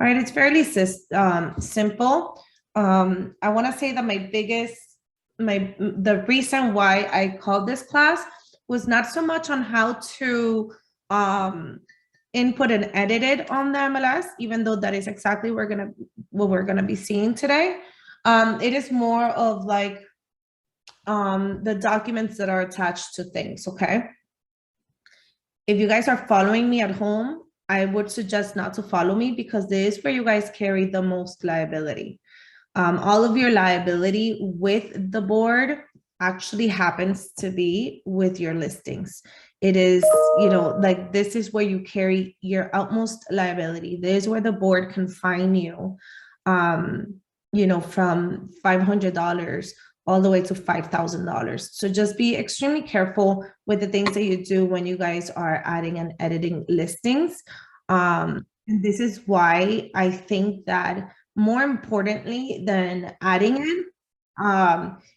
All right, it's fairly simple. I want to say that the reason why I called this class was not so much on how to input and edit it on the MLS, even though that is exactly what we're gonna be seeing today. It is more of like the documents that are attached to things, okay? If you guys are following me at home, I would suggest not to follow me because this is where you guys carry the most liability. All of your liability with the board actually happens to be with your listings. It is, like this is where you carry your utmost liability. This is where the board can fine you, from $500 all the way to $5,000. So just be extremely careful with the things that you do when you guys are adding and editing listings. And this is why I think that more importantly than adding in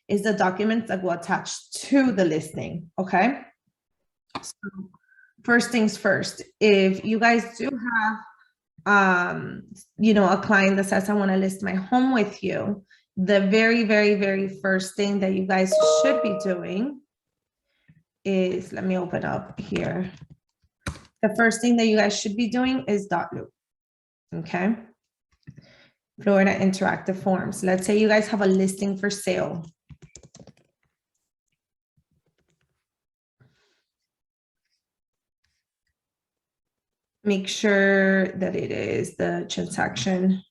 is the documents that go attached to the listing, okay? So first things first, if you guys do have, a client that says, I want to list my home with you, the very, very, very first thing that you guys should be doing is, let me open up here. The first thing that you guys should be doing is .loop, okay? Florida Interactive Forms. Let's say you guys have a listing for sale. Make sure that it is the transaction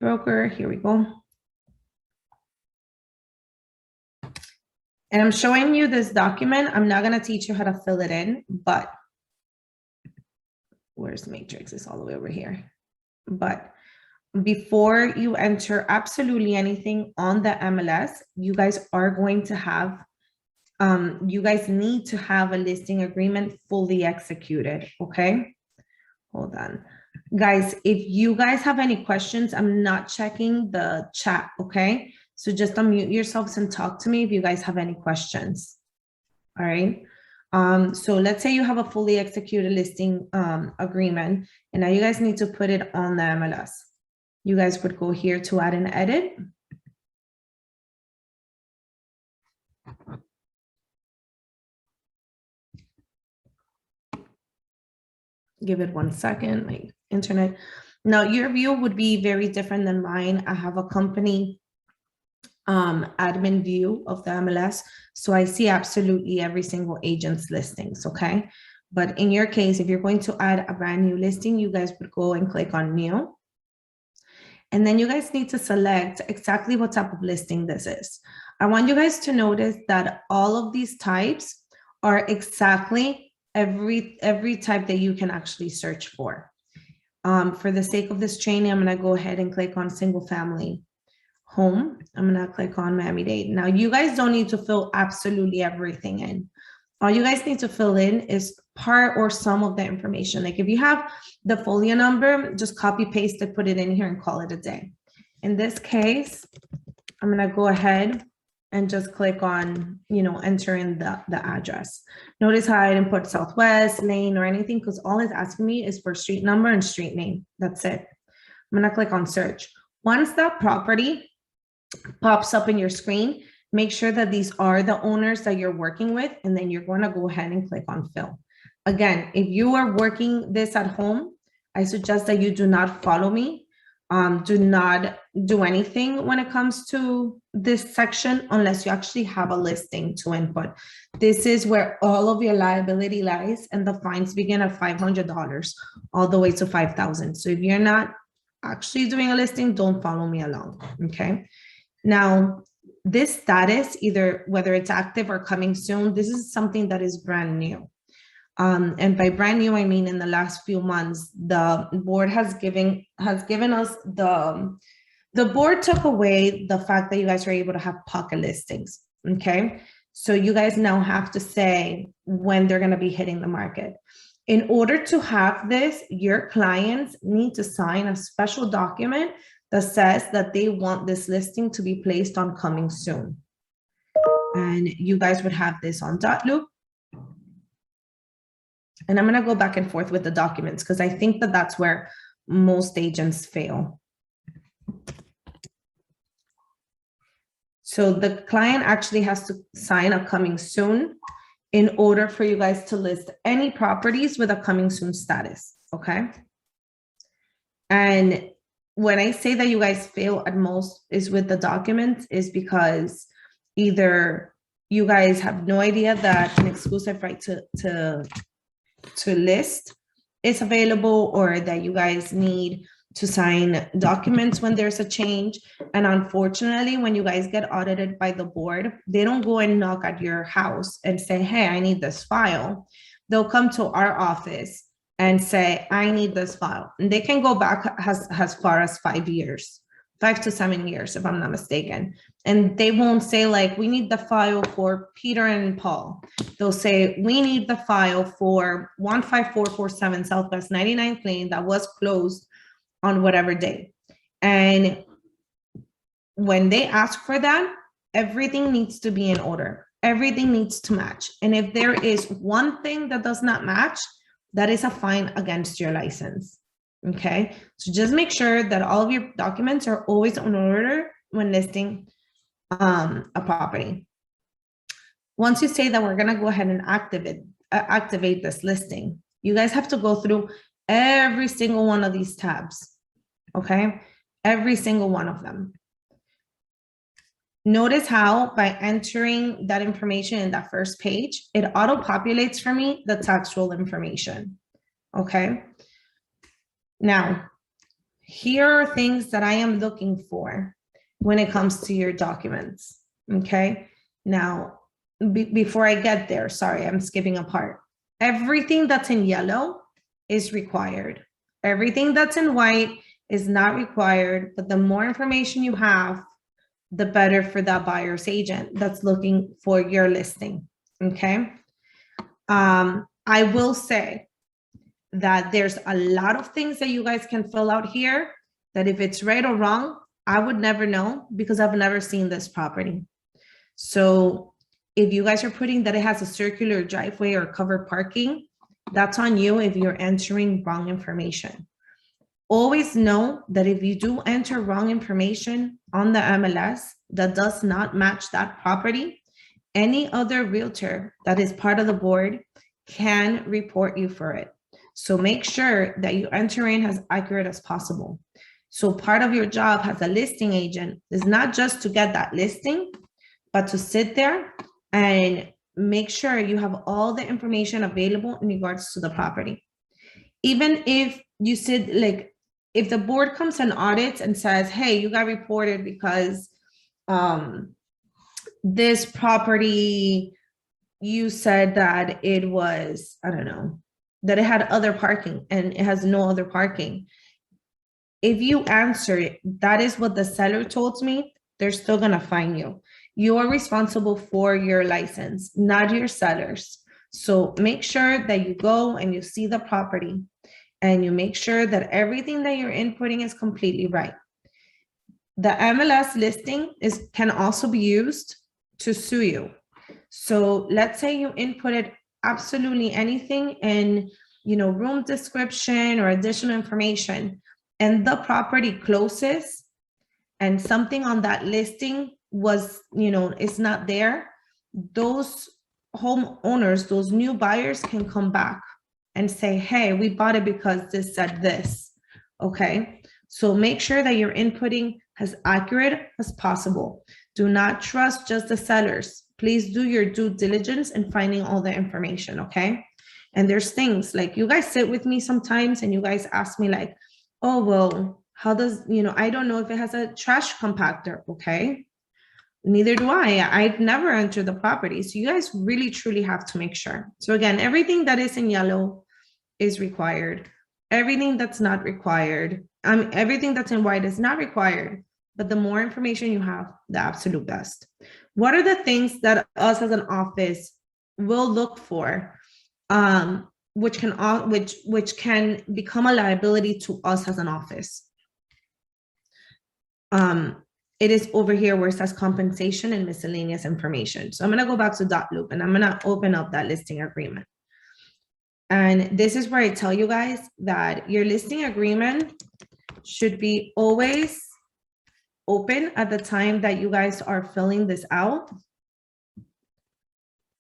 broker. Here we go. And I'm showing you this document. I'm not going to teach you how to fill it in, but where's Matrix? It's all the way over here. But before you enter absolutely anything on the MLS, you guys are going to have, you guys need to have a listing agreement fully executed, okay? Hold on. Guys, if you guys have any questions, I'm not checking the chat, okay? So just unmute yourselves and talk to me if you guys have any questions, all right? So let's say you have a fully executed listing agreement, and now you guys need to put it on the MLS. You guys would go here to add and edit. Give it 1 second, my internet. Now your view would be very different than mine. I have a company admin view of the MLS. So I see absolutely every single agent's listings, okay? But in your case, if you're going to add a brand new listing, you guys would go and click on new. And then you guys need to select exactly what type of listing this is. I want you guys to notice that all of these types are exactly every type that you can actually search for. For the sake of this training, I'm going to go ahead and click on single family home. I'm going to click on Miami-Dade. Now, you guys don't need to fill absolutely everything in. All you guys need to fill in is part or some of the information. Like if you have the folio number, just copy paste it, put it in here and call it a day. In this case, I'm going to go ahead and just click on, enter in the address. Notice how I didn't put Southwest, lane, or anything, because all it's asking me is for street number and street name. That's it. I'm going to click on search. Once that property pops up in your screen, make sure that these are the owners that you're working with, and then you're going to go ahead and click on fill. Again, if you are working this at home, I suggest that you do not follow me. Do not do anything when it comes to this section unless you actually have a listing to input. This is where all of your liability lies, and the fines begin at $500 all the way to $5,000. So if you're not actually doing a listing, don't follow me along, okay? Now, this status, either whether it's active or coming soon, this is something that is brand new. And by brand new, I mean in the last few months, the board has given us the board took away the fact that you guys are able to have pocket listings, okay? So you guys now have to say when they're gonna be hitting the market. In order to have this, your clients need to sign a special document that says that they want this listing to be placed on coming soon. And you guys would have this on .loop. And I'm going to go back and forth with the documents because I think that that's where most agents fail. So the client actually has to sign a coming soon in order for you guys to list any properties with a coming soon status, okay? And when I say that you guys fail at most is with the documents is because either you guys have no idea that an exclusive right to list is available, or that you guys need to sign documents when there's a change. And unfortunately, when you guys get audited by the board, they don't go and knock at your house and say, hey, I need this file. They'll come to our office and say, I need this file. And they can go back as far as 5 years, 5 to 7 years, if I'm not mistaken. And they won't say like, we need the file for Peter and Paul. They'll say, we need the file for 15447 Southwest 99th Lane that was closed on whatever day. And when they ask for that, everything needs to be in order. Everything needs to match. And if there is one thing that does not match, that is a fine against your license. Okay, so just make sure that all of your documents are always in order when listing a property. Once you say that we're gonna go ahead and activate this listing, you guys have to go through every single one of these tabs, okay? Every single one of them. Notice how by entering that information in that first page, it auto-populates for me the tax roll information, okay? Now, here are things that I am looking for when it comes to your documents, okay? Now, before I get there, sorry, I'm skipping a part. Everything that's in yellow is required. Everything that's in white is not required, but the more information you have, the better for that buyer's agent that's looking for your listing, okay? I will say that there's a lot of things that you guys can fill out here that if it's right or wrong, I would never know because I've never seen this property. So if you guys are putting that it has a circular driveway or covered parking, that's on you if you're entering wrong information. Always know that if you do enter wrong information on the MLS that does not match that property, any other realtor that is part of the board can report you for it. So make sure that you enter in as accurate as possible. So part of your job as a listing agent is not just to get that listing, but to sit there and make sure you have all the information available in regards to the property. Even if you said, like, if the board comes and audits and says, hey, you got reported because this property, you said that it was, I don't know, that it had other parking and it has no other parking. If you answer it, that is what the seller told me, they're still gonna fine you. You are responsible for your license, not your sellers. So make sure that you go and you see the property and you make sure that everything that you're inputting is completely right. The MLS listing can also be used to sue you. So let's say you inputted absolutely anything in, room description or additional information, and the property closes and something on that listing was, is not there. Those homeowners, those new buyers can come back and say, hey, we bought it because this said this, okay? So make sure that you're inputting as accurate as possible. Do not trust just the sellers. Please do your due diligence in finding all the information, okay? And there's things like you guys sit with me sometimes and you guys ask me like, oh, well, how does, I don't know if it has a trash compactor, okay? Neither do I. I've never entered the property. So you guys really, truly have to make sure. So again, everything that is in yellow is required. Everything that's not required, everything that's in white is not required. But the more information you have, the absolute best. What are the things that us as an office will look for, which can become a liability to us as an office? It is over here where it says compensation and miscellaneous information. So I'm going to go back to dot loop and I'm going to open up that listing agreement. And this is where I tell you guys that your listing agreement should be always open at the time that you guys are filling this out.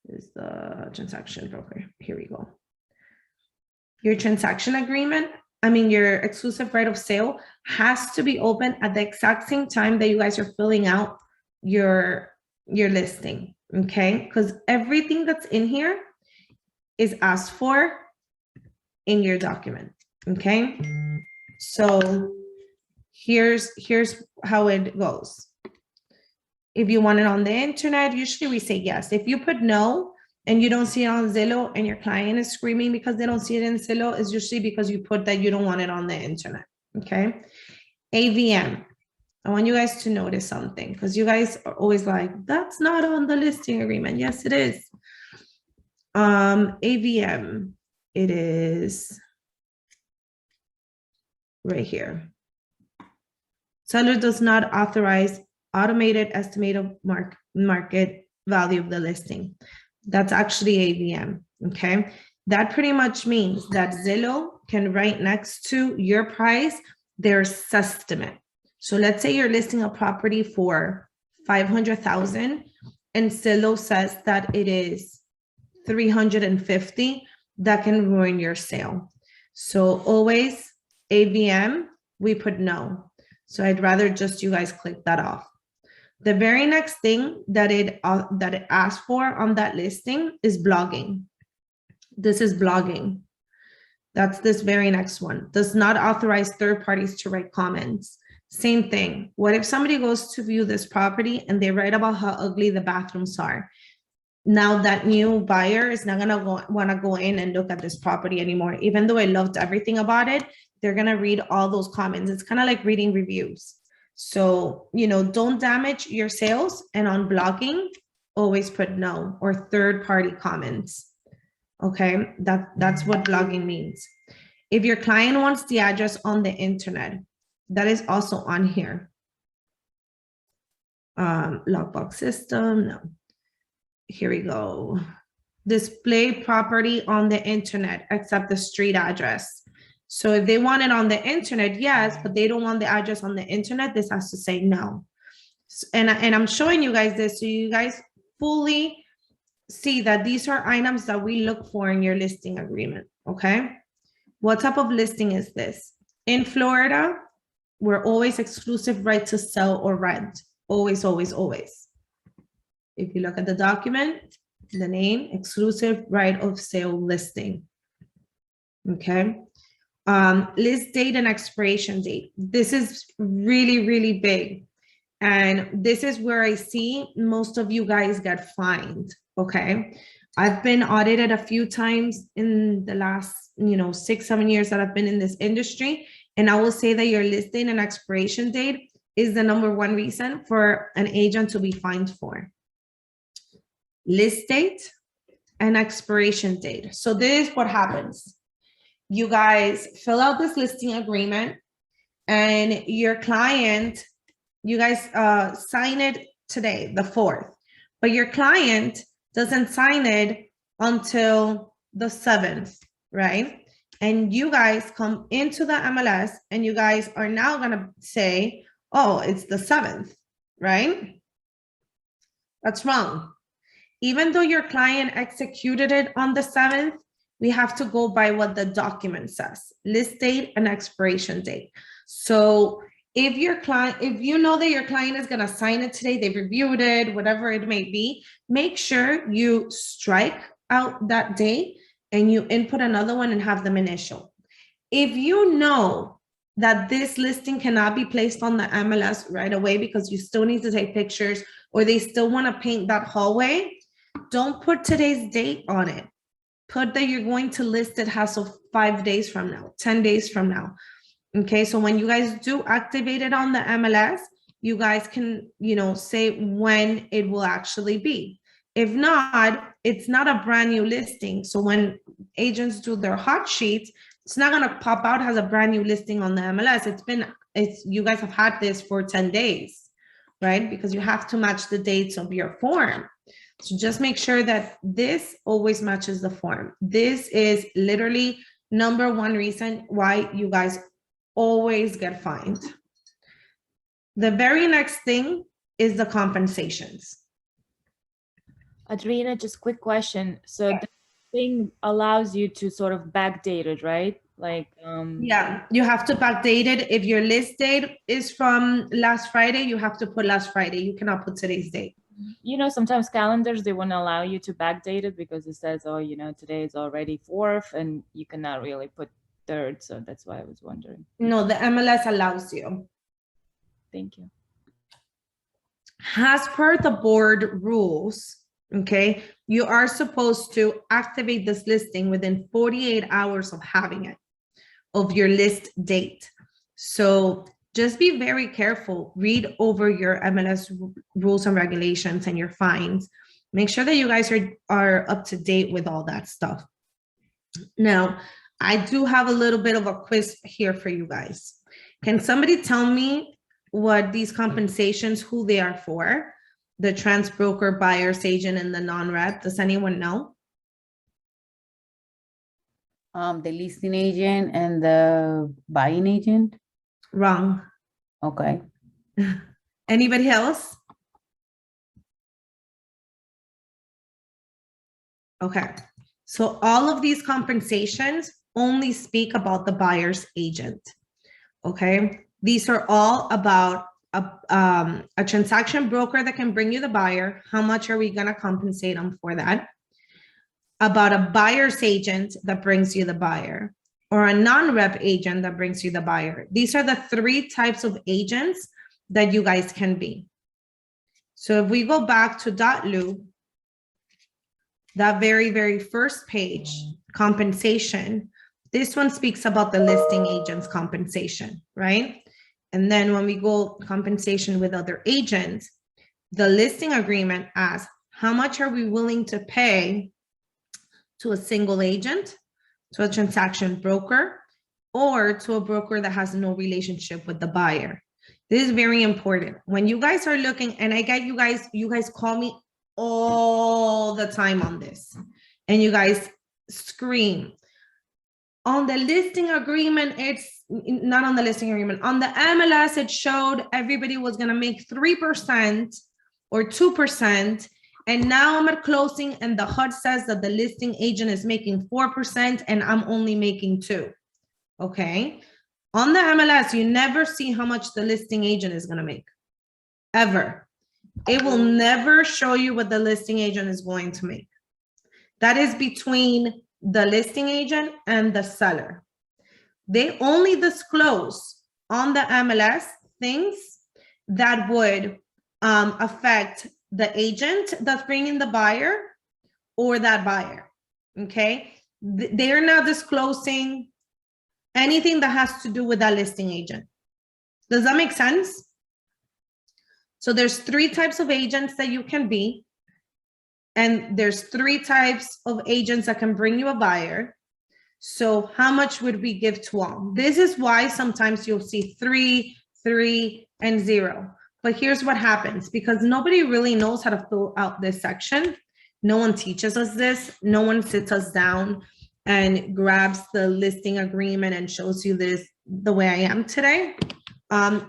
Is the transaction broker. Here we go. Your transaction agreement, your exclusive right of sale has to be open at the exact same time that you guys are filling out your listing, okay? Because everything that's in here is asked for in your document, okay? So here's how it goes. If you want it on the internet, usually we say yes. If you put no and you don't see it on Zillow and your client is screaming because they don't see it in Zillow, it's usually because you put that you don't want it on the internet, okay? AVM, I want you guys to notice something because you guys are always like, that's not on the listing agreement. Yes, it is. AVM, it is right here. Seller does not authorize automated estimated market value of the listing. That's actually AVM, okay? That pretty much means that Zillow can write next to your price their estimate. So let's say you're listing a property for $500,000 and Zillow says that it is $350,000, that can ruin your sale. So always AVM, we put no. So I'd rather just you guys click that off. The very next thing that it asks for on that listing is blogging. This is blogging. That's this very next one. Does not authorize third parties to write comments. Same thing. What if somebody goes to view this property and they write about how ugly the bathrooms are? Now that new buyer is not gonna want to go in and look at this property anymore. Even though I loved everything about it, they're gonna read all those comments. It's kind of like reading reviews. So, don't damage your sales, and on blogging, always put no or third-party comments. Okay, that's what blogging means. If your client wants the address on the internet, that is also on here. Lockbox system, no. Here we go. Display property on the internet except the street address. So if they want it on the internet, yes, but they don't want the address on the internet, this has to say no. And I'm showing you guys this so you guys fully see that these are items that we look for in your listing agreement, okay? What type of listing is this? In Florida, we're always exclusive right to sell or rent. Always, always, always. If you look at the document, the name, exclusive right of sale listing, okay? List date and expiration date. This is really, really big. And this is where I see most of you guys get fined, okay? I've been audited a few times in the last, 6-7 years that I've been in this industry. And I will say that your list date and expiration date is the #1 reason for an agent to be fined for. List date and expiration date. So this is what happens. You guys fill out this listing agreement and your client, you guys sign it today, the 4th, but your client doesn't sign it until the 7th, right? And you guys come into the MLS and you guys are now gonna say, oh, it's the 7th, right? That's wrong. Even though your client executed it on the 7th, we have to go by what the document says, list date and expiration date. So if you know that your client is gonna sign it today, they've reviewed it, whatever it may be, make sure you strike out that date and you input another one and have them initial. If you know that this listing cannot be placed on the MLS right away because you still need to take pictures or they still wanna paint that hallway, don't put today's date on it. Put that you're going to list it as of 5 days from now, 10 days from now. Okay, so when you guys do activate it on the MLS, you guys can, say when it will actually be. If not, it's not a brand new listing. So when agents do their hot sheets, it's not gonna pop out as a brand new listing on the MLS. You guys have had this for 10 days, right? Because you have to match the dates of your form. So just make sure that this always matches the form. This is literally number one reason why you guys always get fined. The very next thing is the compensations. Adriana, just quick question. So the thing allows you to sort of backdate it, right? Like, yeah, you have to backdate it. If your list date is from last Friday, you have to put last Friday. You cannot put today's date. You know, sometimes calendars, they won't allow you to backdate it because it says, oh, you know, today is already 4th and you cannot really put 3rd. So that's why I was wondering. No, the MLS allows you. Thank you. As per the board rules, okay, you are supposed to activate this listing within 48 hours of having it, of your list date. So just be very careful. Read over your MLS rules and regulations and your fines. Make sure that you guys are up to date with all that stuff. Now, I do have a little bit of a quiz here for you guys. Can somebody tell me what these compensations, who they are for? The trans broker, buyer's agent, and the non-rep. Does anyone know? The listing agent and the buying agent. Wrong. Okay. Anybody else? Okay. So all of these compensations only speak about the buyer's agent. Okay. These are all about a transaction broker that can bring you the buyer. How much are we going to compensate them for that? About a buyer's agent that brings you the buyer, or a non-rep agent that brings you the buyer. These are the 3 types of agents that you guys can be. So if we go back to .loop, that very, very first page, compensation, this one speaks about the listing agent's compensation, right? And then when we go compensation with other agents, the listing agreement asks, how much are we willing to pay to a single agent, to a transaction broker, or to a broker that has no relationship with the buyer? This is very important. When you guys are looking, and I get you guys call me all the time on this, and you guys scream. On the listing agreement, it's not on the listing agreement. On the MLS, it showed everybody was going to make 3% or 2%. And now I'm at closing and the HUD says that the listing agent is making 4% and I'm only making 2%. Okay. On the MLS, you never see how much the listing agent is going to make. Ever. It will never show you what the listing agent is going to make. That is between the listing agent and the seller. They only disclose on the MLS things that would affect the agent that's bringing the buyer or that buyer, okay? They're not disclosing anything that has to do with that listing agent. Does that make sense? So there's 3 types of agents that you can be. And there's 3 types of agents that can bring you a buyer. So how much would we give to all? This is why sometimes you'll see 3, 3, and 0. But here's what happens, because nobody really knows how to fill out this section. No one teaches us this. No one sits us down and grabs the listing agreement and shows you this the way I am today.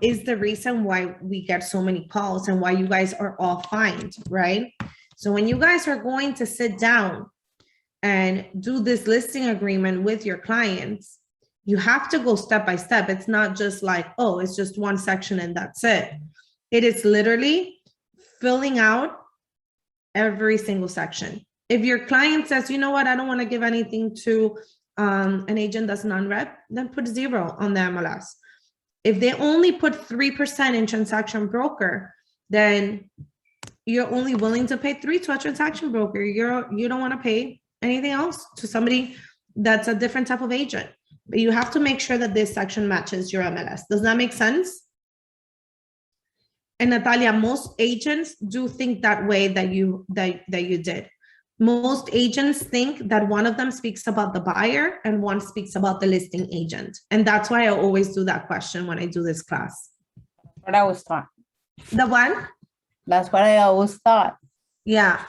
Is the reason why we get so many calls and why you guys are all fined, right? So when you guys are going to sit down and do this listing agreement with your clients, you have to go step by step. It's not just like, oh, it's just one section and that's it. It is literally filling out every single section. If your client says, you know what, I don't want to give anything to an agent that's non-rep, then put 0 on the MLS. If they only put 3% in transaction broker, then you're only willing to pay 3 to a transaction broker. You don't want to pay anything else to somebody that's a different type of agent. But you have to make sure that this section matches your MLS. Does that make sense? And Natalia, most agents do think that way that you did. Most agents think that one of them speaks about the buyer and one speaks about the listing agent. And that's why I always do that question when I do this class. What I was taught. The one? That's what I always thought. Yeah.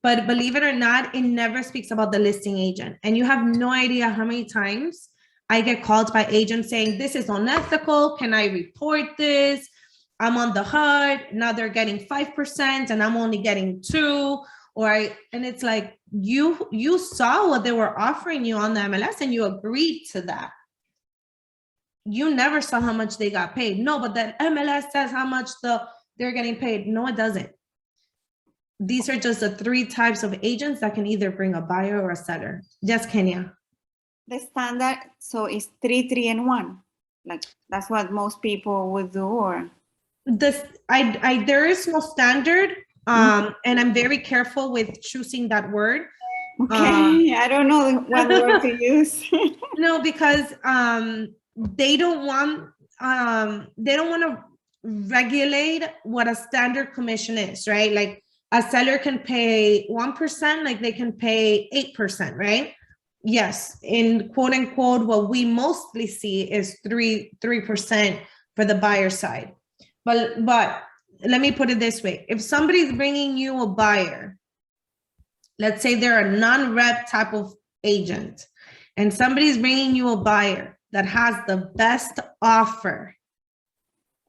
But believe it or not, it never speaks about the listing agent. And you have no idea how many times I get called by agents saying, this is unethical. Can I report this? I'm on the HUD. Now they're getting 5% and I'm only getting 2%. And it's like, you saw what they were offering you on the MLS and you agreed to that. You never saw how much they got paid. No, but the MLS says how much they're getting paid. No, it doesn't. These are just the 3 types of agents that can either bring a buyer or a seller. Yes, Kenya. The standard, so it's 3, 3, and 1. Like that's what most people would do, or There is no standard, and I'm very careful with choosing that word. okay, I don't know what word to use. No, because they don't want to regulate what a standard commission is, right? Like a seller can pay 1%, like they can pay 8%, right? Yes, in quote unquote, what we mostly see is 3% for the buyer side. But let me put it this way. If somebody's bringing you a buyer, let's say they're a non-rep type of agent, and somebody's bringing you a buyer that has the best offer,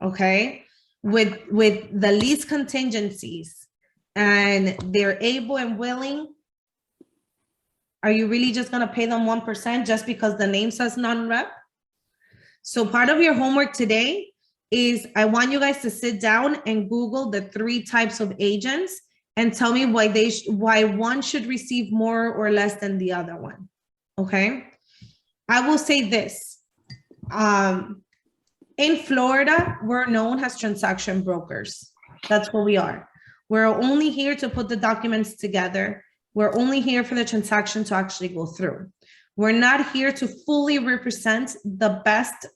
okay, with the least contingencies, and they're able and willing, are you really just going to pay them 1% just because the name says non-rep? So part of your homework today is I want you guys to sit down and Google the 3 types of agents and tell me why one should receive more or less than the other one. Okay. I will say this. In Florida, we're known as transaction brokers. That's what we are. We're only here to put the documents together. We're only here for the transaction to actually go through. We're not here to fully represent the best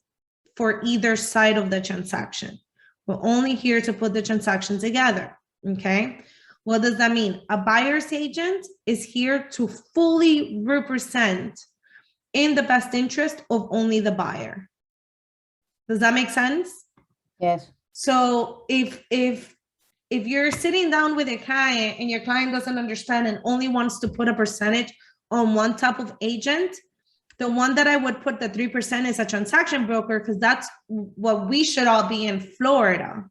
for either side of the transaction. We're only here to put the transaction together, okay? What does that mean? A buyer's agent is here to fully represent in the best interest of only the buyer. Does that make sense? Yes. So if you're sitting down with a client and your client doesn't understand and only wants to put a percentage on one type of agent, the one that I would put the 3% is a transaction broker, because that's what we should all be in Florida.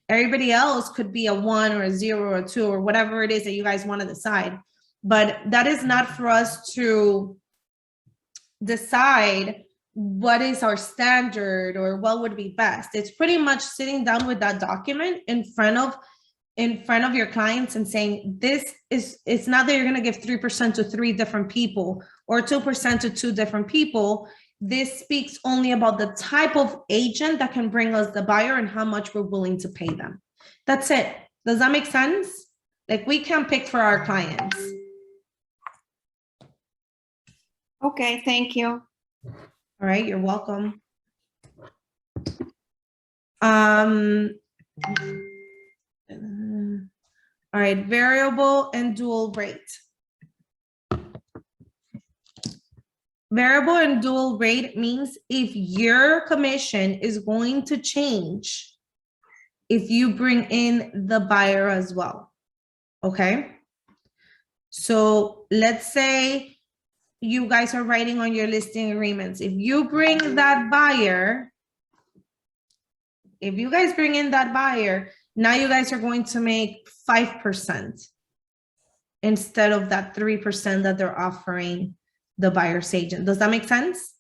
Everybody else could be a 1 or a 0 or a 2 or whatever it is that you guys want to decide. But that is not for us to decide what is our standard or what would be best. It's pretty much sitting down with that document in front of your clients and saying, it's not that you're going to give 3% to 3 different people or 2% to 2 different people. This speaks only about the type of agent that can bring us the buyer and how much we're willing to pay them. That's it. Does that make sense? Like, we can pick for our clients. Okay, thank you. All right, you're welcome. All right, variable and dual rate. Variable and dual rate means if your commission is going to change if you bring in the buyer as well, okay? So let's say you guys are writing on your listing agreements. If you bring that buyer, if you guys bring in that buyer, now you guys are going to make 5% instead of that 3% that they're offering the buyer's agent. Does that make sense?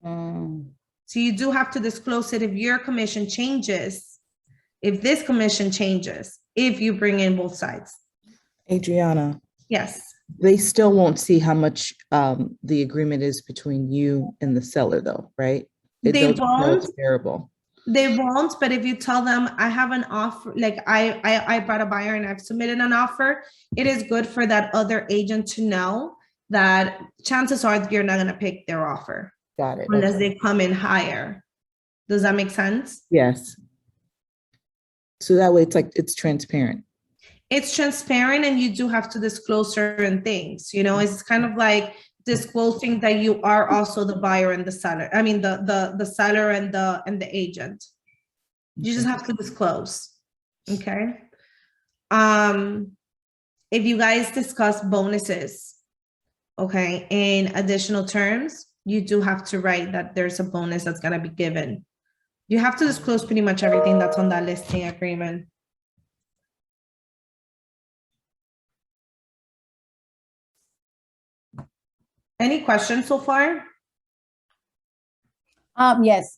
So you do have to disclose it if your commission changes, if this commission changes, if you bring in both sides. Adriana, Yes. they still won't see how much the agreement is between you and the seller though, right? They they'll just know won't. it's variable. They won't, but if you tell them I have an offer, like I brought a buyer and I've submitted an offer, it is good for that other agent to know that chances are you're not going to pick their offer. Got it. Unless Okay. they come in higher. Does that make sense? Yes. So that way it's transparent. It's transparent, and you do have to disclose certain things. You know, it's kind of like disclosing that you are also the buyer and the seller. I mean, the seller and the agent. You just have to disclose. Okay. if you guys discuss bonuses, okay, in additional terms, you do have to write that there's a bonus that's gonna be given. You have to disclose pretty much everything that's on that listing agreement. Any questions so far? Yes.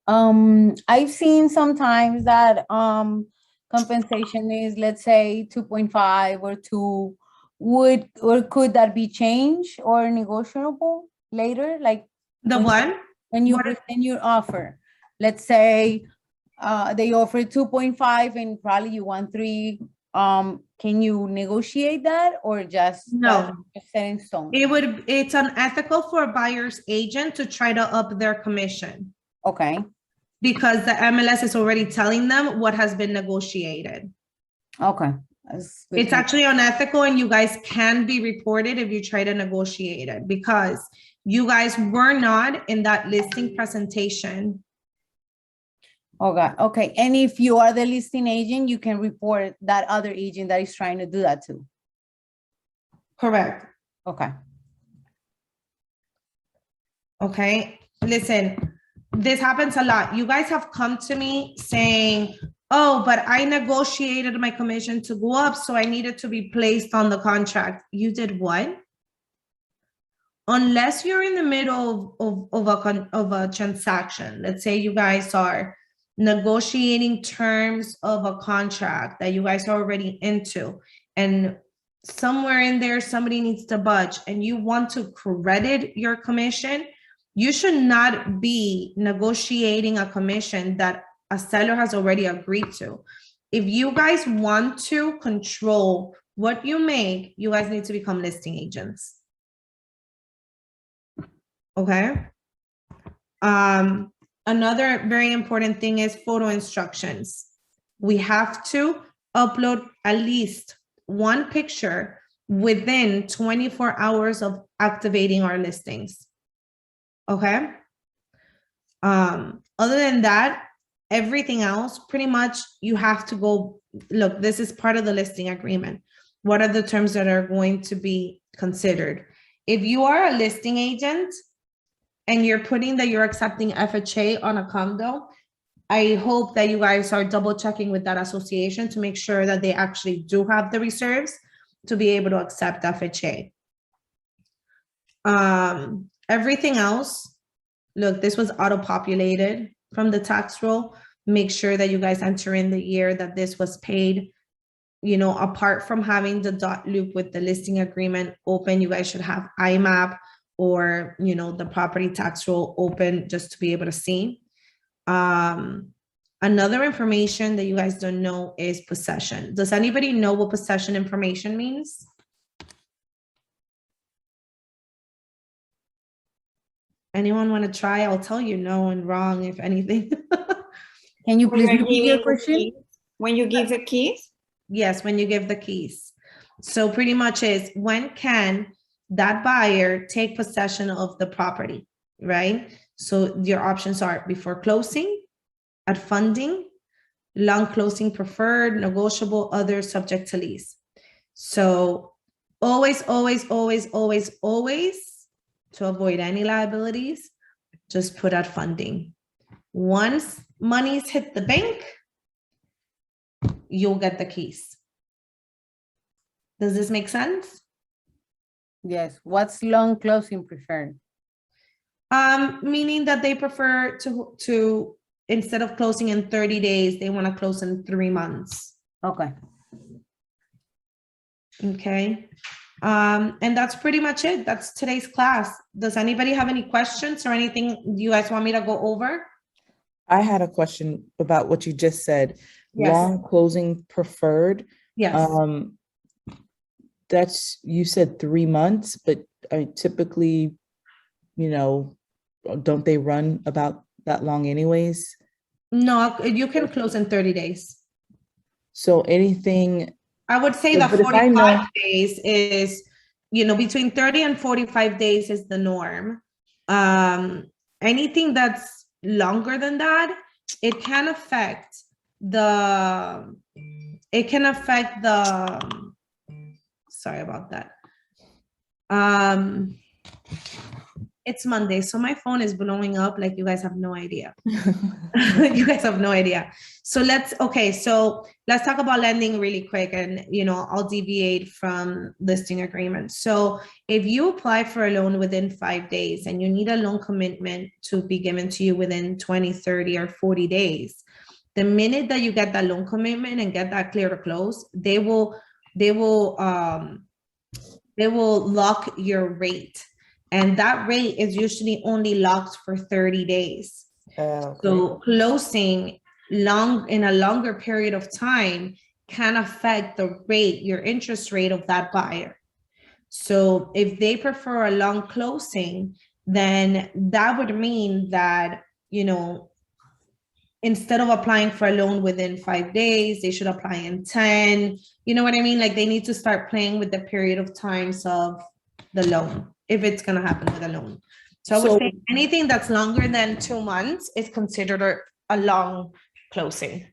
I've seen sometimes that compensation is, let's say, 2.5 or 2. Could that be changed or negotiable later? Like The one? when you What if- present your offer, let's say they offer 2.5 and probably you want 3. Can you negotiate that or just No. that's set in stone? It's unethical for a buyer's agent to try to up their commission Okay, because the MLS is already telling them what has been negotiated. okay. That's good It's to know. actually unethical and you guys can be reported if you try to negotiate it because you guys were not in that listing presentation. Okay. And if you are the listing agent, you can report that other agent that is trying to do that too. Correct. Okay. Okay, listen, this happens a lot. You guys have come to me saying, oh, but I negotiated my commission to go up, so I needed to be placed on the contract. You did what? Unless you're in the middle of a transaction, let's say you guys are negotiating terms of a contract that you guys are already into, and somewhere in there, somebody needs to budge and you want to credit your commission, you should not be negotiating a commission that a seller has already agreed to. If you guys want to control what you make, you guys need to become listing agents. Okay. Another very important thing is photo instructions. We have to upload at least one picture within 24 hours of activating our listings. Okay. Other than that, everything else, pretty much you have to go, look, this is part of the listing agreement. What are the terms that are going to be considered? If you are a listing agent and you're putting that you're accepting FHA on a condo, I hope that you guys are double checking with that association to make sure that they actually do have the reserves to be able to accept FHA. Everything else, look, this was auto-populated from the tax roll. Make sure that you guys enter in the year that this was paid. You know, apart from having the dot loop with the listing agreement open, you guys should have IMAP or, you know, the property tax roll open just to be able to see. Another information that you guys don't know is possession. Does anybody know what possession information means? Anyone want to try? I'll tell you no and wrong if anything. Can you When please you're repeat your giving the question? keys- When you give the keys, Yes, when you give the keys. So pretty much is when can that buyer take possession of the property, right? So your options are before closing, at funding, long closing preferred, negotiable, other subject to lease. So always, always, always, always, always, to avoid any liabilities, just put at funding. Once money's hit the bank, you'll get the keys. Does this make sense? Yes. What's long closing preferred? Meaning that they prefer to instead of closing in 30 days, they want to close in 3 months. Okay. Okay. And that's pretty much it. That's today's class. Does anybody have any questions or anything you guys want me to go over? I had a question about what you just said. Yes. Long closing preferred. Yes. That's, you said 3 months, but typically, you know, don't they run about that long anyways? No, you can close in 30 days. So anything, I would say But that if I 45 know- days is, you know, between 30 and 45 days is the norm. Anything that's longer than that, it can affect the it can affect the, sorry about that. It's Monday, so my phone is blowing up like you guys have no idea. You guys have no idea. So let's talk about lending really quick, and I'll deviate from listing agreements. So if you apply for a loan within 5 days and you need a loan commitment to be given to you within 20, 30, or 40 days, the minute that you get that loan commitment and get that clear to close, they will lock your rate. And that rate is usually only locked for 30 days. Okay. So closing in a longer period of time can affect the rate, your interest rate of that buyer. So if they prefer a long closing, then that would mean that, instead of applying for a loan within 5 days, they should apply in 10. You know what I mean? Like, they need to start playing with the period of times of the loan, if it's going to happen with a loan. So I would say anything that's longer than 2 months is considered a long closing.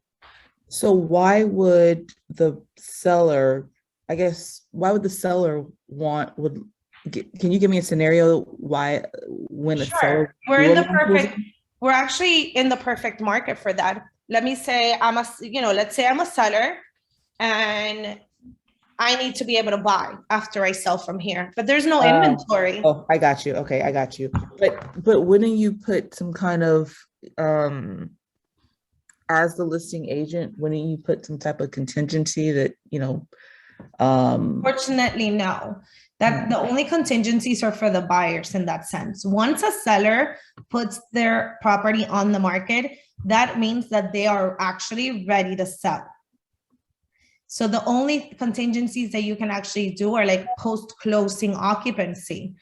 So why would the seller, can you give me a scenario when a seller? We're actually in the perfect market for that. Let me say let's say I'm a seller and I need to be able to buy after I sell from here, but there's no inventory. Oh, I got you. Okay, I got you. But wouldn't you put some kind of, as the listing agent, wouldn't you put some type of contingency that, Fortunately, no. That the only contingencies are for the buyers in that sense. Once a seller puts their property on the market, that means that they are actually ready to sell. So the only contingencies that you can actually do are like post-closing occupancy.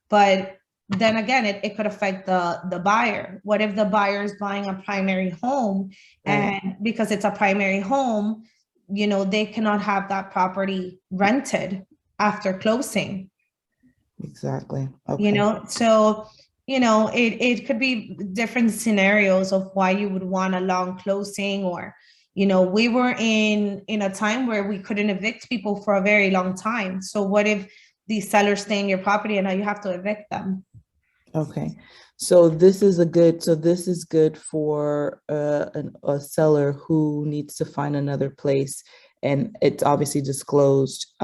But then again, it could affect the buyer. What if the buyer is buying a primary home, and because it's a primary home, they cannot have that property rented after closing? Exactly. Okay. So, it could be different scenarios of why you would want a long closing, or, we were in a time where we couldn't evict people for a very long time. So what if these sellers stay in your property and now you have to evict them? Okay. So this is good for a seller who needs to find another place, and it's obviously disclosed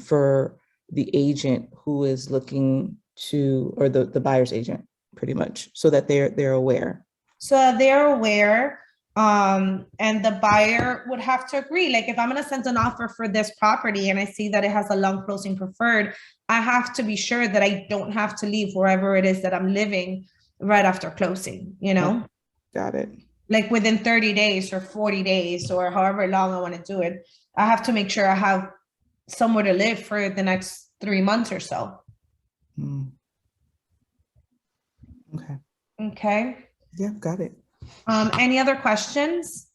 for the agent who is looking to, or the buyer's agent, pretty much, so that they're aware. So they're aware, and the buyer would have to agree. Like, if I'm going to send an offer for this property and I see that it has a long closing preferred, I have to be sure that I don't have to leave wherever it is that I'm living right after closing, Got it. Like within 30 days or 40 days or however long I want to do it. I have to make sure I have somewhere to live for the next 3 months or so. Okay. Okay. Yeah, got it. Any other questions?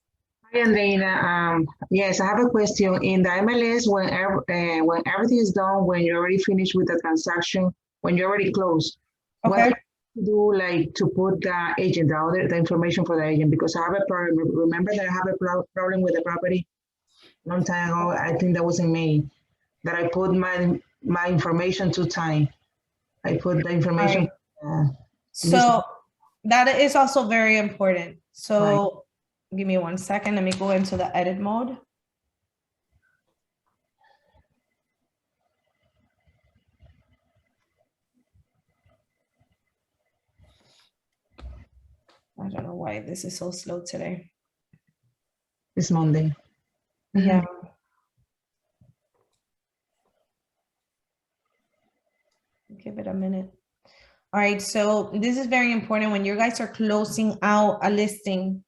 Hi, Andreina. Yes, I have a question. In the MLS, when everything is done, when you're already finished with the transaction, when you're already closed, Okay. what do you do, like, to put the agent, the information for the agent? Because I have a problem. Remember that I have a problem with the property long time ago. I think that was in May, that I put my information too tiny. I put the information. So that is also very important. So give me 1 second. Let me go into the edit mode. I don't know why this is so slow today. It's Monday. Yeah. Give it a minute. All right, so this is very important. When you guys are closing out a listing,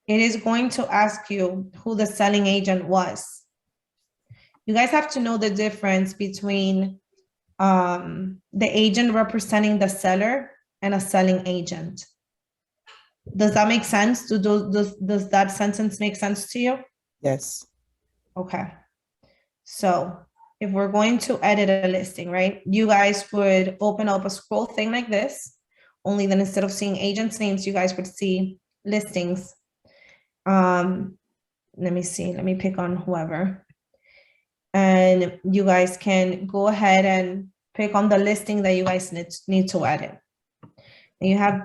it is going to ask you who the selling agent was. You guys have to know the difference between the agent representing the seller and a selling agent. Does that make sense? Does that sentence make sense to you? Yes. Okay. So if we're going to edit a listing, right, you guys would open up a scroll thing like this, only then instead of seeing agents' names, you guys would see listings. let me see, let me pick on whoever. And you guys can go ahead and pick on the listing that you guys need to edit. And you have,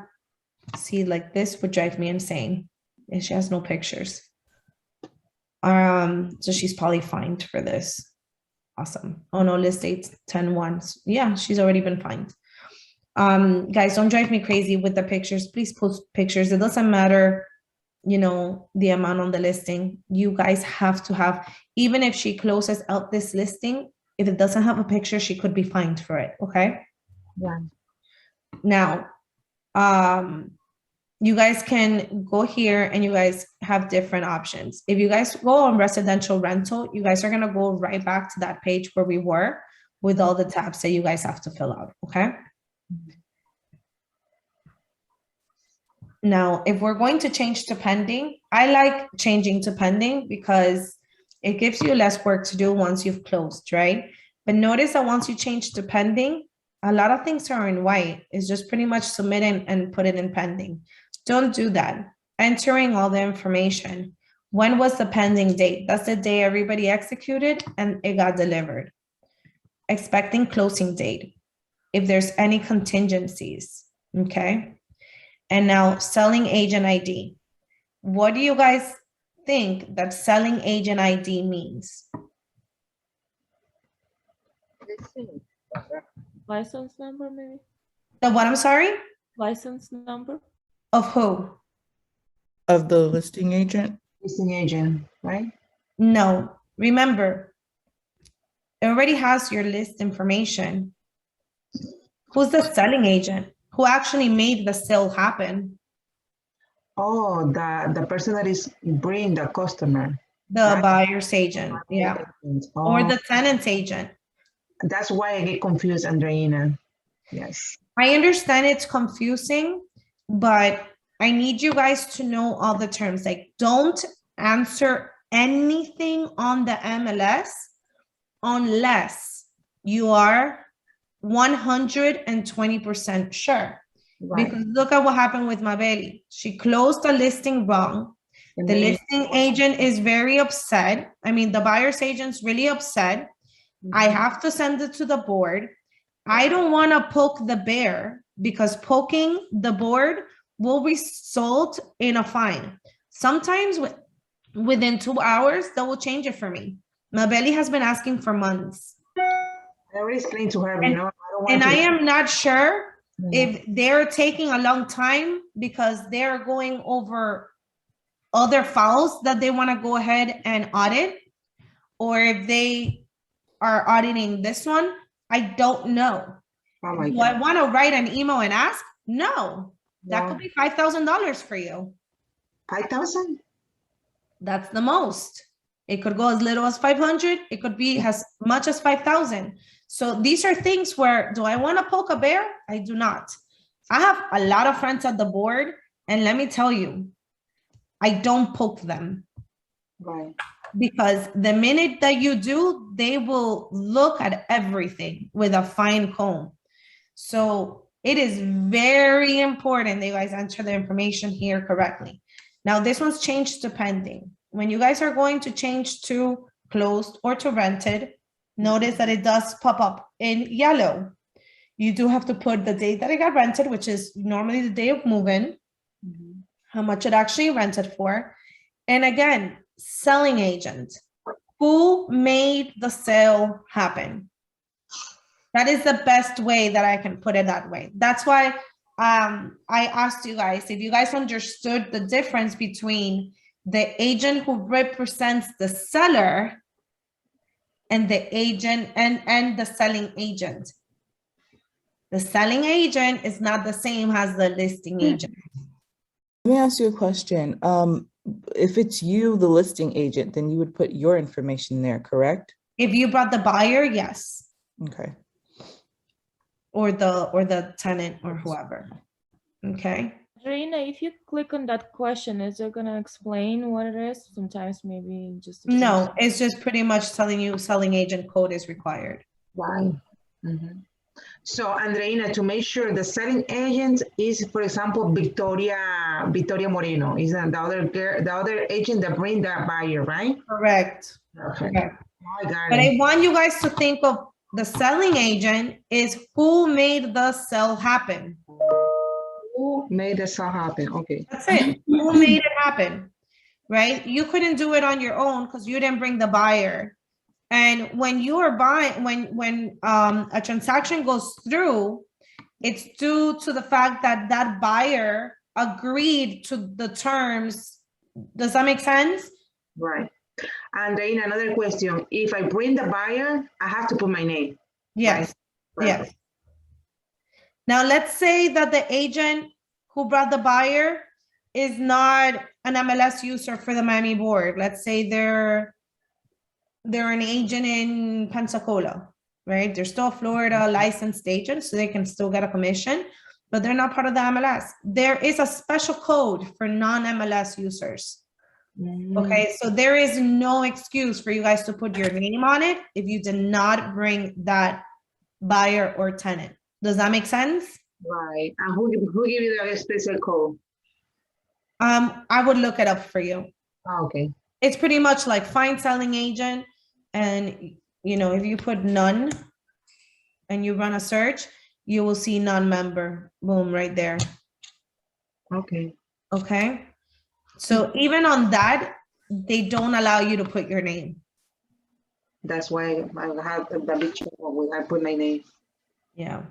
see, like this would drive me insane. And she has no pictures. So she's probably fined for this. Awesome. Oh no, list dates 10/1. Yeah, she's already been fined. Guys, don't drive me crazy with the pictures. Please post pictures. It doesn't matter, you know, the amount on the listing. You guys have to have, even if she closes out this listing, if it doesn't have a picture, she could be fined for it. Okay. Yeah. Now, you guys can go here and you guys have different options. If you guys go on residential rental, you guys are going to go right back to that page where we were with all the tabs that you guys have to fill out. Okay. Now, if we're going to change to pending, I like changing to pending because it gives you less work to do once you've closed, right? But notice that once you change to pending, a lot of things are in white. It's just pretty much submit and put it in pending. Don't do that. Entering all the information. When was the pending date? That's the day everybody executed and it got delivered. Expecting closing date. If there's any contingencies, okay? And now selling agent ID. What do you guys think that selling agent ID means? License number, maybe? The what, I'm sorry? License number? Of who? Of the listing agent? Listing agent, right? No, remember, it already has your list information. Who's the selling agent? Who actually made the sale happen? Oh, the person that is bringing the customer. The Right. buyer's agent, yeah, or Oh, the tenant's agent. that's why I get confused, Andreina. Yes. I understand it's confusing, but I need you guys to know all the terms. Like, don't answer anything on the MLS unless you are 120% sure. Right. Because look at what happened with Mabeli. She closed the listing wrong. And The then- listing agent is very upset. I mean, the buyer's agent's really upset. I have to send it to the board. I don't want to poke the bear because poking the board will result in a fine. Sometimes within 2 hours, they will change it for me. Mabeli has been asking for months. I already explained to her, you know, I don't want And to. I am not sure Mm. if they're taking a long time because they're going over other files that they want to go ahead and audit, or if they are auditing this one. I don't know. Oh my Do I God. want to write an email and ask? No, that No. could be $5,000 for you. 5,000? That's the most. It could go as little as 500. It could be as much as 5,000. So these are things where, do I want to poke a bear? I do not. I have a lot of friends at the board, and let me tell you, I don't poke them Right. because the minute that you do, they will look at everything with a fine comb. So it is very important that you guys enter the information here correctly. Now, this one's changed to pending. When you guys are going to change to closed or to rented, notice that it does pop up in yellow. You do have to put the date that it got rented, which is normally the day of move-in, how much it actually rented for. And again, selling agent. Who made the sale happen? That is the best way that I can put it that way. That's why I asked you guys if you guys understood the difference between the agent who represents the seller and the agent and the selling agent. The selling agent is not the same as the listing agent. Let me ask you a question. If it's you, the listing agent, then you would put your information there, correct? If you brought the buyer, yes, Okay. or the tenant or whoever. Okay. Rina, if you click on that question, is it gonna explain what it is? Sometimes maybe just No, it's just pretty much telling you selling agent code is required. Right. Mhm. So Andreina, to make sure the selling agent is, for example, Victoria Moreno, is that the other agent that bring that buyer, right? Correct. Perfect. Correct. I got But it. I want you guys to think of the selling agent is who made the sell happen. Who made the sale happen? Okay. That's it. Who made it happen, right? You couldn't do it on your own because you didn't bring the buyer. And when you are buying, when a transaction goes through, it's due to the fact that that buyer agreed to the terms. Does that make sense? Right. And then another question, if I bring the buyer, I have to put my name. Yes. Right? Yes. Now let's say that the agent who brought the buyer is not an MLS user for the Miami board. Let's say they're an agent in Pensacola, right? They're still a Florida licensed agent, so they can still get a commission, but they're not part of the MLS. There is a special code for non-MLS users. Okay, so there is no excuse for you guys to put your name on it if you did not bring that buyer or tenant. Does that make sense? Right. And who give you that special code? I would look it up for you. Oh, okay. It's pretty much like find selling agent, and if you put none and you run a search, you will see non-member. Boom, right there. Okay. Okay. So even on that, they don't allow you to put your name. That's why I have the big check when I put my name. Yeah.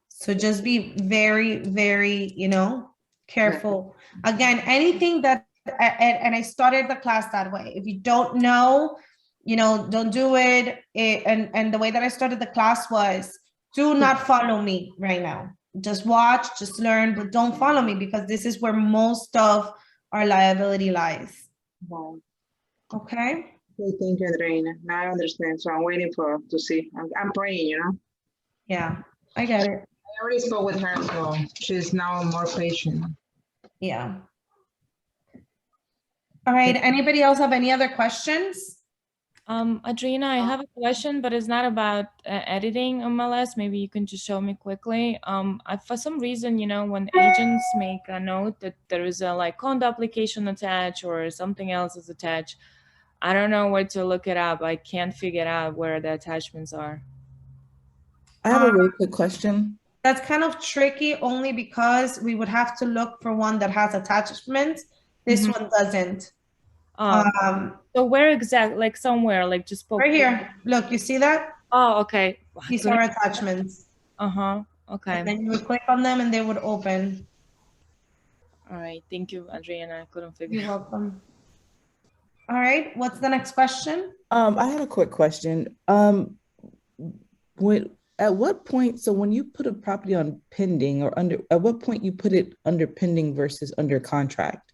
So just be very, very, careful. Again, anything that, and I started the class that way. If you don't know, don't do it. And the way that I started the class was, do not follow me right now. Just watch, just learn, but don't follow me because this is where most of our liability lies. Wow. Okay. Okay, thank you, Adriana. Now I understand. So I'm waiting to see. I'm praying, Yeah, I get it. I already spoke with her, so she's now more patient. Yeah. All right. Anybody else have any other questions? Adriana, I have a question, but it's not about editing MLS. Maybe you can just show me quickly. For some reason, when agents make a note that there is a like condo application attached or something else is attached, I don't know where to look it up. I can't figure out where the attachments are. I have a really quick question. That's kind of tricky only because we would have to look for one that has attachments. This one doesn't. So where exactly, like somewhere, like just Right here. Look, you see that? Oh, okay. These are attachments. Okay. And then you would click on them and they would open. All right. Thank you, Adriana. I couldn't figure You're out. welcome. All right. What's the next question? I had a quick question. At what point, so when you put a property on pending or at what point you put it under pending versus under contract?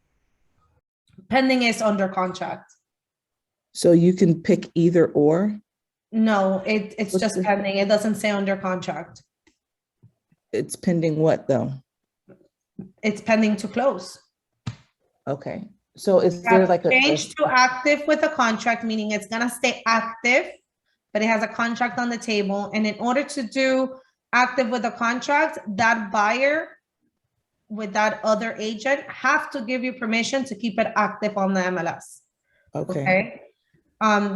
Pending is under contract. So you can pick either or? No, it's just pending. It doesn't say under contract. It's pending what though? It's pending to close. Okay. So is there like a change to active with a contract, meaning it's gonna stay active, but it has a contract on the table. And in order to do active with a contract, that buyer with that other agent have to give you permission to keep it active on the MLS. Okay.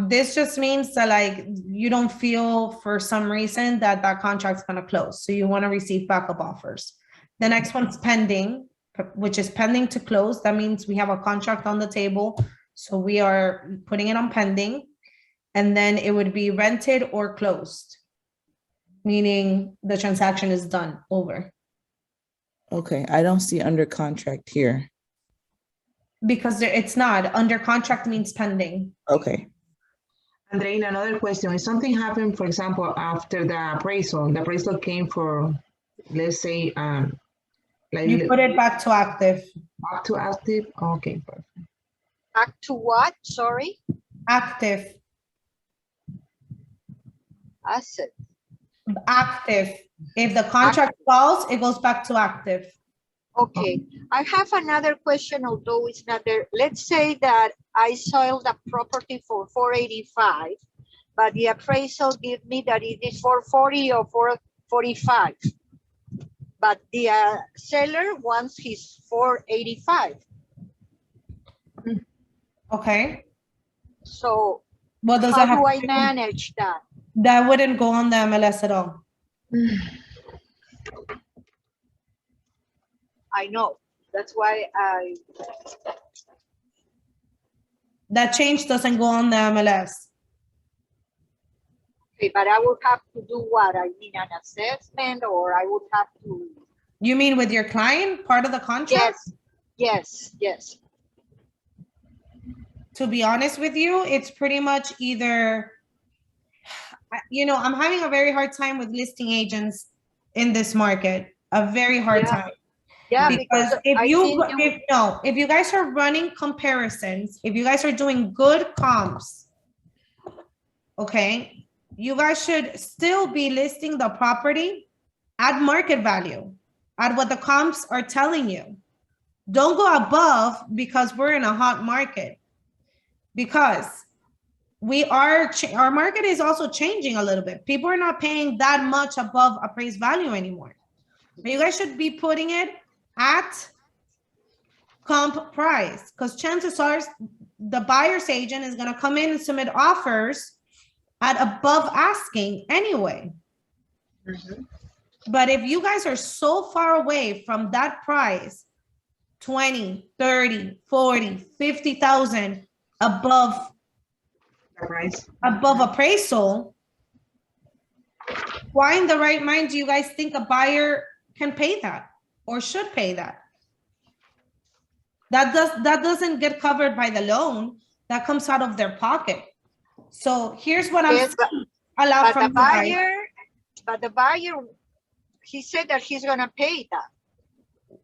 This just means that like you don't feel for some reason that contract's gonna close. So you want to receive backup offers. The next one's pending, which is pending to close. That means we have a contract on the table. So we are putting it on pending. And then it would be rented or closed, meaning the transaction is done, over. Okay, I don't see under contract here. Because it's not. Under contract means pending. Okay. Andreina, another question. If something happened, for example, after the appraisal came for, let's say, like You put it back to active. back to active. Okay, perfect. Back to what? Sorry? Active. Asset. Active. If the contract falls, it goes back to active. Okay. I have another question, although it's not there. Let's say that I sold the property for 485, but the appraisal gives me that it is 440 or 45, but the seller wants his 485. Okay. So What does how that have do to I do? manage that? That wouldn't go on the MLS at all. I know. That's why That change doesn't go on the MLS. okay, but I would have to do what? I mean, an assessment, or I would have to. You mean with your client, part of the contract? Yes. To be honest with you, it's pretty much either, I'm having a very hard time with listing agents in this market, a very hard Yeah. time. Yeah, Because if I think if you guys are running comparisons, if you guys are doing good comps, okay, you guys should still be listing the property at market value, at what the comps are telling you. Don't go above because we're in a hot market. Because our market is also changing a little bit. People are not paying that much above appraised value anymore. But you guys should be putting it at comp price, because chances are the buyer's agent is going to come in and submit offers at above asking anyway. But if you guys are so far away from that price, 20, 30, 40, 50,000 above appraisal, why in the right mind do you guys think a buyer can pay that or should pay that? That doesn't get covered by the loan. That comes out of their pocket. So here's what I'm saying. but the buyer, he said that he's gonna pay that.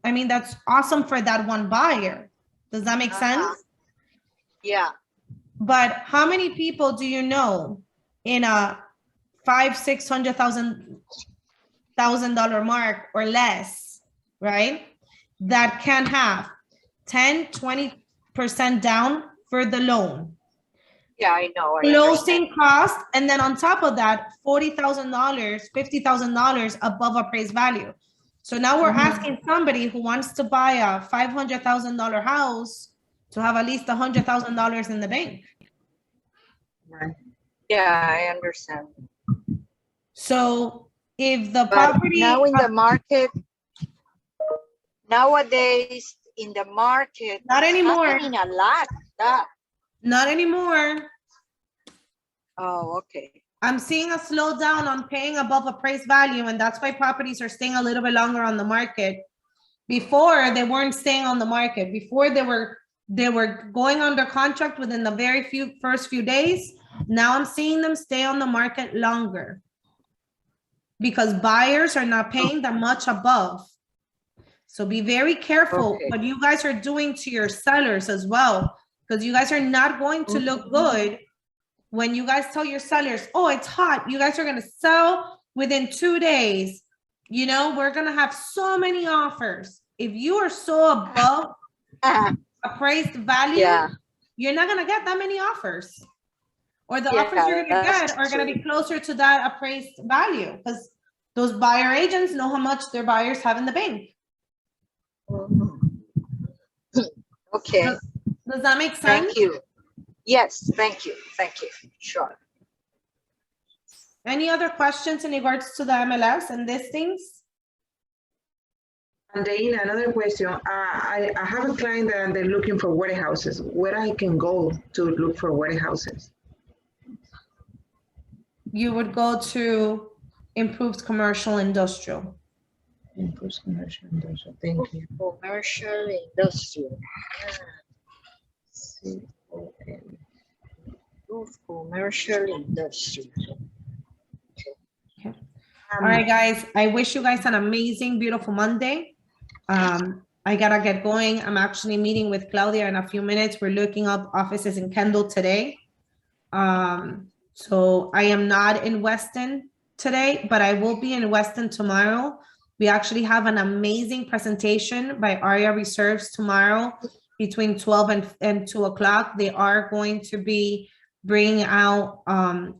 I mean, that's awesome for that one buyer. Does that make sense? Yeah. But how many people do you know in a $500,000-$600,000 mark or less, right? That can have 10-20% down for the loan. Yeah, I know. Closing cost, and then on top of that, $40,000, $50,000 above appraised value. So now we're asking somebody who wants to buy a $500,000 house to have at least $100,000 in the bank. Right. Yeah, I understand. So if the But property now in the market, nowadays in the market, Not it's anymore. happening a lot. Not anymore. Oh, okay. I'm seeing a slowdown on paying above appraised value, and that's why properties are staying a little bit longer on the market. Before, they weren't staying on the market. Before, they were going under contract within the first few days. Now I'm seeing them stay on the market longer because buyers are not paying that much above. So be very careful what you guys are doing to your sellers as well, because you guys are not going to look good when you guys tell your sellers, oh, it's hot. You guys are going to sell within 2 days. We're going to have so many offers. If you are so above appraised value, you're not going to get that many offers. Or the offers you're going to get are going to be closer to that appraised value because those buyer agents know how much their buyers have in the bank. Okay. Does that make sense? Thank you. Yes, thank you. Thank you. Sure. Any other questions in regards to the MLS and listings? And then another question. I have a client that they're looking for warehouses. Where I can go to look for warehouses? You would go to improved commercial industrial. Improved commercial industrial. Thank you. Commercial industrial. C-O-M. Commercial industrial. All right, guys. I wish you guys an amazing, beautiful Monday. I gotta get going. I'm actually meeting with Claudia in a few minutes. We're looking up offices in Kendall today. So I am not in Weston today, but I will be in Weston tomorrow. We actually have an amazing presentation by Aria Reserves tomorrow between 12 and 2 o'clock. They are going to be bringing out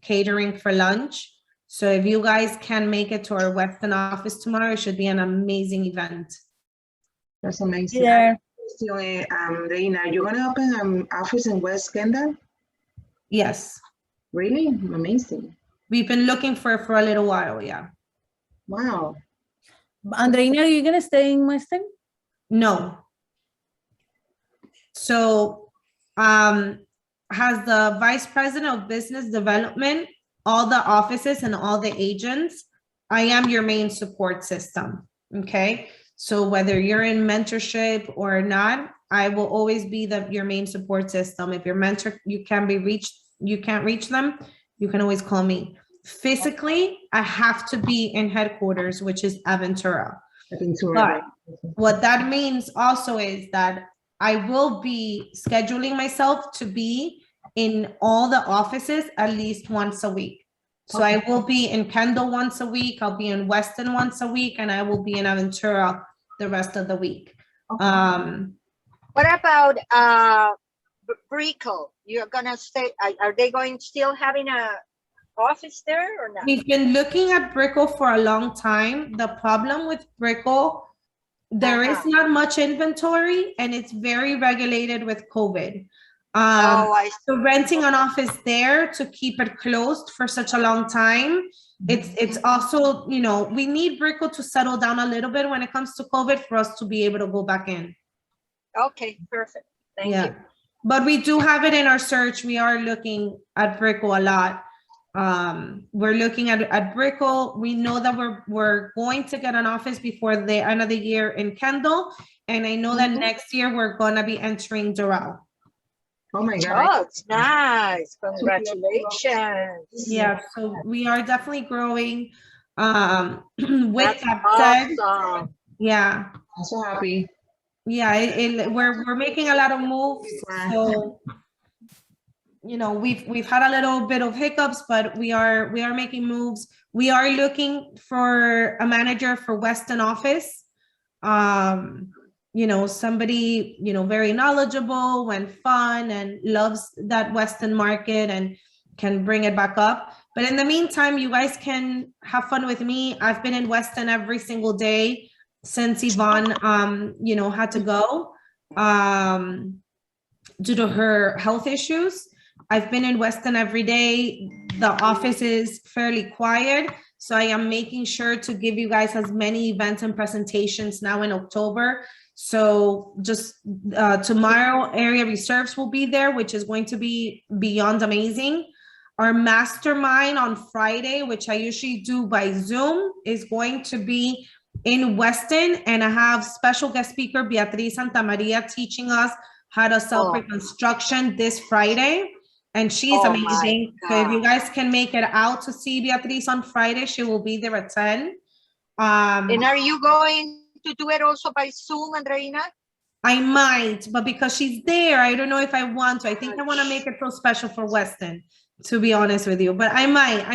catering for lunch. So if you guys can make it to our Weston office tomorrow, it should be an amazing event. That's amazing. Yeah. Reina, you're gonna open an office in West Kendall? Yes, Really? Amazing. we've been looking for it for a little while, yeah. Wow. Andreina, are you gonna stay in Weston? No. So, has the Vice President of Business Development, all the offices and all the agents, I am your main support system, okay? So whether you're in mentorship or not, I will always be your main support system. If your mentor, you can't reach them, you can always call me. Physically, I have to be in headquarters, which is Aventura. But what that means also is that I will be scheduling myself to be in all the offices at least once a week. So I will be in Kendall once a week, I'll be in Weston once a week, and I will be in Aventura the rest of the week. What about Brickell? You're gonna stay, are they going still having a office there or not? We've been looking at Brickell for a long time. The problem with Brickell, there is not much inventory and it's very regulated with COVID. So renting an office there to keep it closed for such a long time, it's also, you know, we need Brickell to settle down a little bit when it comes to COVID for us to be able to go back in. Okay, perfect. Thank you. But we do have it in our search. We are looking at Brickell a lot. We're looking at Brickell. We know that we're going to get an office before the end of the year in Kendall. And I know that next year we're gonna be entering Doral. Oh my God. Oh, it's nice. Congratulations. Yeah, so we are definitely growing. With That's that said, awesome. yeah. I'm so happy. Yeah, we're making a lot of moves. So, you know, we've had a little bit of hiccups, but we are making moves. We are looking for a manager for Weston office. You know, somebody, you know, very knowledgeable and fun and loves that Weston market and can bring it back up. But in the meantime, you guys can have fun with me. I've been in Weston every single day since Yvonne, you know, had to go due to her health issues. I've been in Weston every day. The office is fairly quiet. So I am making sure to give you guys as many events and presentations now in October. So just tomorrow, Area Reserves will be there, which is going to be beyond amazing. Our mastermind on Friday, which I usually do by Zoom, is going to be in Weston, and I have special guest speaker Beatriz Santamaria teaching us how to sell pre-construction this Friday. And she's amazing. So if you guys can make it out to see Beatriz on Friday, she will be there at 10. And are you going to do it also by Zoom, Andreina? I might, but because she's there, I don't know if I want to. I think I want to make it so special for Weston, to be honest with you. But I might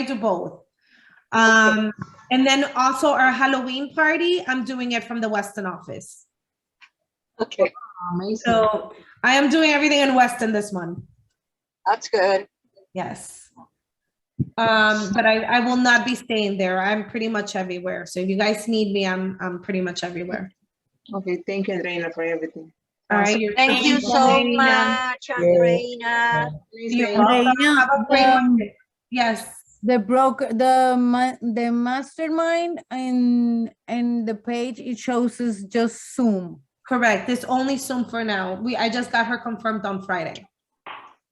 do both. And then also our Halloween party, I'm doing it from the Weston office. Okay. Amazing. So I am doing everything in Weston this month. That's good. Yes. But I will not be staying there. I'm pretty much everywhere. So if you guys need me, I'm pretty much everywhere. Okay, thank you, Andreina, for everything. All right. Thank you so much, Andreina. Andreina, Have a great Monday. Yes. the broker, the mastermind and the page, it shows us just Zoom. Correct. It's only Zoom for now. I just got her confirmed on Friday.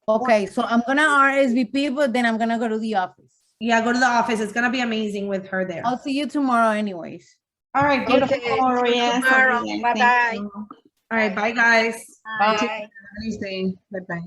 Okay, so I'm gonna RSVP, but then I'm gonna go to the office. Yeah, go to the office. It's gonna be amazing with her there. I'll see you tomorrow anyways. All right, beautiful. Okay. Tomorrow, yes, Tomorrow. Andreina. Bye-bye. Thank you. All right, bye guys. Bye. Bye. Bye.